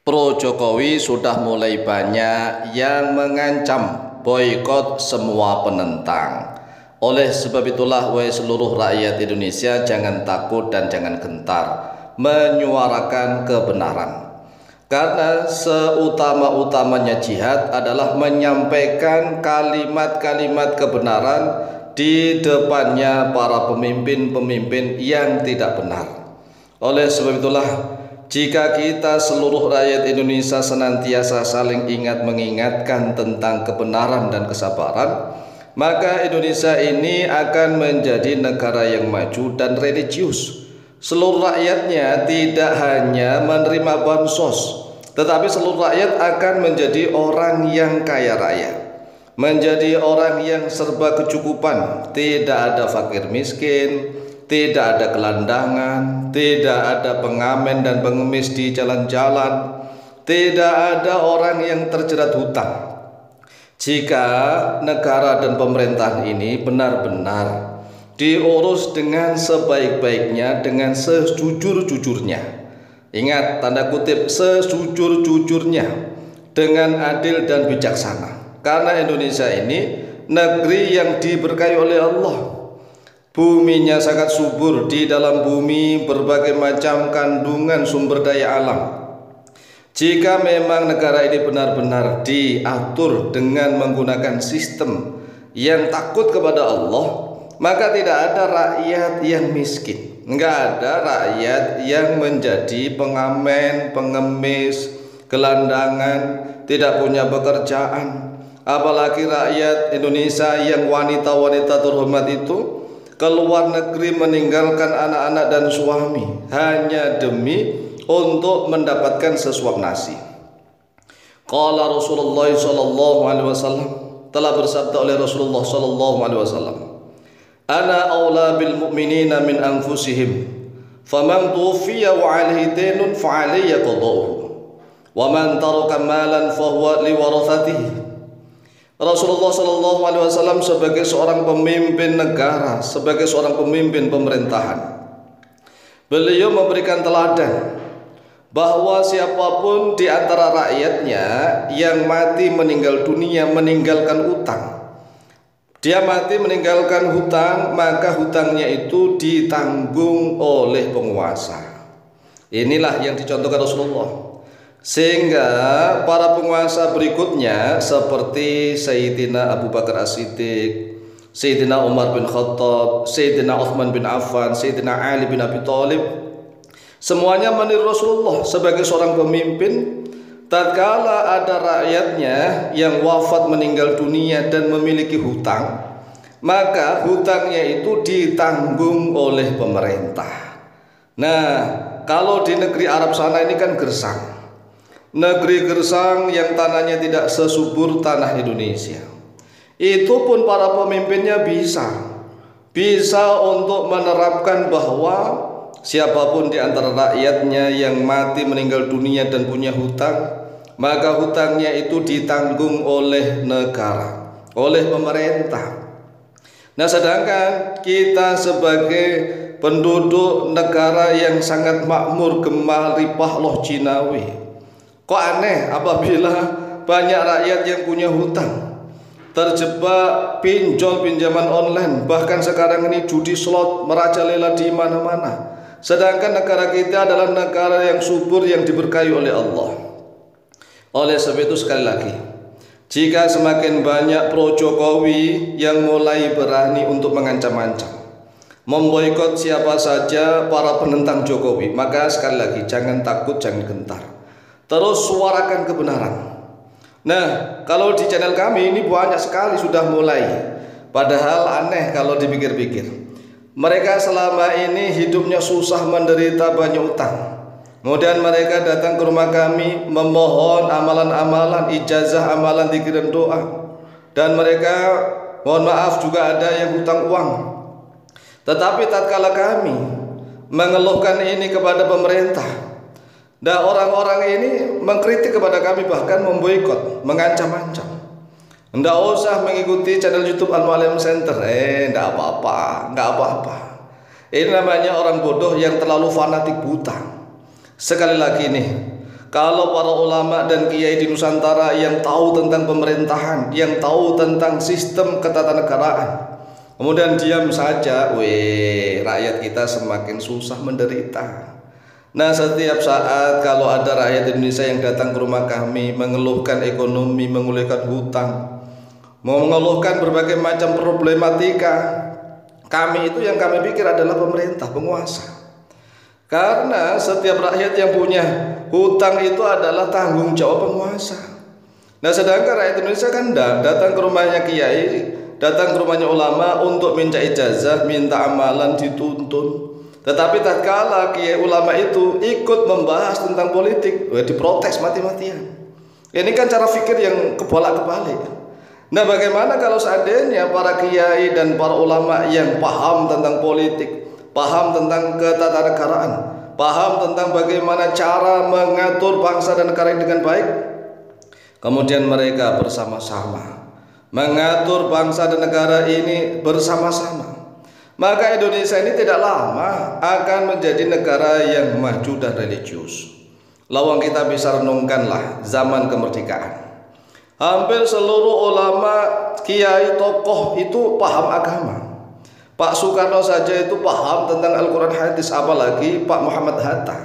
Pro Jokowi sudah mulai banyak yang mengancam boikot semua penentang. Oleh sebab itulah, wahai seluruh rakyat Indonesia, jangan takut dan jangan gentar menyuarakan kebenaran. Karena seutama-utamanya jihad adalah menyampaikan kalimat-kalimat kebenaran di depannya para pemimpin-pemimpin yang tidak benar. Oleh sebab itulah, jika kita seluruh rakyat Indonesia senantiasa saling ingat mengingatkan tentang kebenaran dan kesabaran, maka Indonesia ini akan menjadi negara yang maju dan religius. Seluruh rakyatnya tidak hanya menerima bansos, tetapi seluruh rakyat akan menjadi orang yang kaya raya, menjadi orang yang serba kecukupan, tidak ada fakir miskin, tidak ada gelandangan, tidak ada pengamen dan pengemis di jalan-jalan, tidak ada orang yang terjerat hutang. Jika negara dan pemerintahan ini benar-benar diurus dengan sebaik-baiknya, dengan sejujur-jujurnya, ingat tanda kutip sejujur-jujurnya, dengan adil dan bijaksana. Karena Indonesia ini negeri yang diberkahi oleh Allah. Buminya sangat subur, di dalam bumi berbagai macam kandungan sumber daya alam. Jika memang negara ini benar-benar diatur dengan menggunakan sistem yang takut kepada Allah, maka tidak ada rakyat yang miskin, enggak ada rakyat yang menjadi pengamen, pengemis, gelandangan, tidak punya pekerjaan. Apalagi rakyat Indonesia yang wanita-wanita terhormat itu keluar negeri meninggalkan anak-anak dan suami hanya demi untuk mendapatkan sesuap nasi. Qala Rasulullah sallallahu alaihi wasallam, telah bersabda oleh Rasulullah sallallahu alaihi wasallam, ana aula bil mu'minina min anfusihim, faman tufiya wa alaihi daynun fa alayya qada'uhu, wa man taraka malan fa huwa li warathatihi. Rasulullah Shallallahu Alaihi Wasallam sebagai seorang pemimpin negara, sebagai seorang pemimpin pemerintahan, beliau memberikan teladan bahwa siapapun di antara rakyatnya yang mati meninggal dunia meninggalkan utang, dia mati meninggalkan hutang, maka hutangnya itu ditanggung oleh penguasa. Inilah yang dicontohkan Rasulullah. Sehingga para penguasa berikutnya seperti Sayyidina Abu Bakar As-Siddiq, Sayyidina Umar bin Khattab, Sayyidina Uthman bin Affan, Sayyidina Ali bin Abi Thalib, semuanya meniru Rasulullah sebagai seorang pemimpin. Tatkala ada rakyatnya yang wafat meninggal dunia dan memiliki hutang, maka hutangnya itu ditanggung oleh pemerintah. Nah, kalau di negeri Arab sana ini kan gersang, negeri gersang yang tanahnya tidak sesubur tanah Indonesia. Itu pun para pemimpinnya bisa untuk menerapkan bahwa siapapun di antara rakyatnya yang mati meninggal dunia dan punya hutang, maka hutangnya itu ditanggung oleh negara, oleh pemerintah. Nah, sedangkan kita sebagai penduduk negara yang sangat makmur, gemah ripah loh Cinawi, kok aneh apabila banyak rakyat yang punya hutang, terjebak pinjaman online, bahkan sekarang ini judi slot merajalela di mana-mana. Sedangkan negara kita adalah negara yang subur, yang diberkahi oleh Allah. Oleh sebab itu, sekali lagi, jika semakin banyak pro Jokowi yang mulai berani untuk mengancam-ancam, memboikot siapa saja para penentang Jokowi, maka sekali lagi jangan takut, jangan gentar, terus suarakan kebenaran. Nah, kalau di channel kami ini banyak sekali sudah mulai. Padahal aneh kalau dipikir-pikir. Mereka selama ini hidupnya susah, menderita, banyak utang. Kemudian mereka datang ke rumah kami memohon amalan-amalan, ijazah amalan, zikir dan doa. Dan mereka, mohon maaf, juga ada yang hutang uang. Tetapi tatkala kami mengeluhkan ini kepada pemerintah, dan orang-orang ini mengkritik kepada kami, bahkan memboikot, mengancam-ancam. Nggak usah mengikuti channel YouTube Al-Mu'allim Center. Nggak apa-apa, nggak apa-apa. Ini namanya orang bodoh yang terlalu fanatik buta. Sekali lagi nih, Kalau para ulama dan kiai di Nusantara yang tahu tentang pemerintahan, yang tahu tentang sistem ketatanegaraan, kemudian diam saja, rakyat kita semakin susah menderita. Nah, setiap saat kalau ada rakyat Indonesia yang datang ke rumah kami mengeluhkan ekonomi, mengeluhkan hutang, mengeluhkan berbagai macam problematika, kami itu yang kami pikir adalah pemerintah, penguasa. Karena setiap rakyat yang punya hutang itu adalah tanggung jawab penguasa. Nah, sedangkan rakyat Indonesia kan datang ke rumahnya kiai, datang ke rumahnya ulama untuk minta ijazah, minta amalan, dituntun. Tetapi tatkala kiai ulama itu ikut membahas tentang politik, diprotes mati-matian. Ini kan cara pikir yang kebolak-balik. Nah, bagaimana kalau seandainya para kiai dan para ulama yang paham tentang politik, paham tentang ketatanegaraan, paham tentang bagaimana cara mengatur bangsa dan negara dengan baik, kemudian mereka bersama-sama mengatur bangsa dan negara ini bersama-sama, maka Indonesia ini tidak lama akan menjadi negara yang maju dan religius. Lawang kita bisa renungkanlah zaman kemerdekaan, hampir seluruh ulama, kiai, tokoh itu paham agama. Pak Soekarno saja itu paham tentang Al-Quran hadis, apalagi Pak Muhammad Hatta.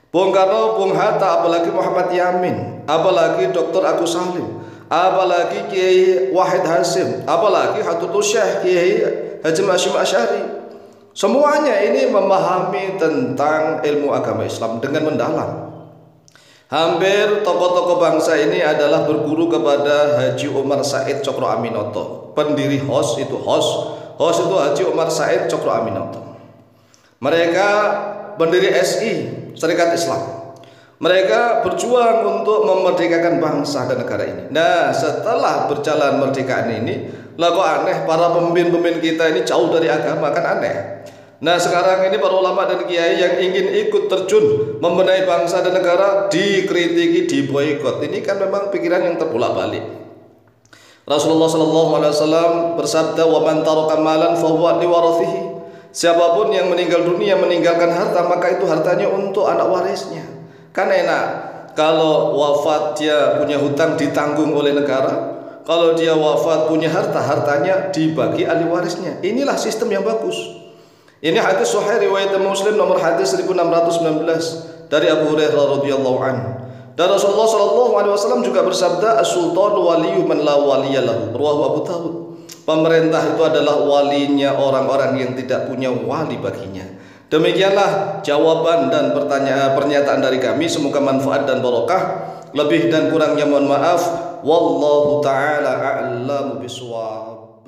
Bung Karno, Bung Hatta, apalagi Muhammad Yamin, apalagi Dr. Agus Salim, apalagi Kiai Wahid Hasim, apalagi Hatutul Syekh Kiai Haji Hashim Asy'ari. Semuanya ini memahami tentang ilmu agama Islam dengan mendalam. Hampir tokoh-tokoh bangsa ini adalah berguru kepada Haji Umar Said Cokro Aminoto, pendiri HOS itu Haji Umar Said Cokro Aminoto. Mereka pendiri SI, Serikat Islam. Mereka berjuang untuk memerdekakan bangsa dan negara ini. Nah, setelah berjalan merdekaan ini, lah kok aneh, para pemimpin-pemimpin kita ini jauh dari agama, kan aneh. Nah, sekarang ini para ulama dan kiai yang ingin ikut terjun membenahi bangsa dan negara dikritiki, diboikot. Ini kan memang pikiran yang terbolak-balik. Rasulullah SAW bersabda, "Wa man taraka malan fa huwa liwarathihi." Siapapun yang meninggal dunia meninggalkan harta, maka itu hartanya untuk anak warisnya. Kan enak kalau wafat dia punya hutang ditanggung oleh negara, kalau dia wafat punya harta, hartanya dibagi ahli warisnya. Inilah sistem yang bagus. Ini hadis sahih riwayat Muslim nomor hadis 1619 dari Abu Hurairah radhiyallahu anhu. Dan Rasulullah SAW juga bersabda, "As-sultan waliyu man la waliyalahu." Rawahu Abu Dawud. Pemerintah itu adalah walinya orang-orang yang tidak punya wali baginya. Demikianlah jawaban dan pernyataan dari kami. Semoga manfaat dan barokah. Lebih dan kurangnya mohon maaf. Wallahu ta'ala a'lamu bishawab.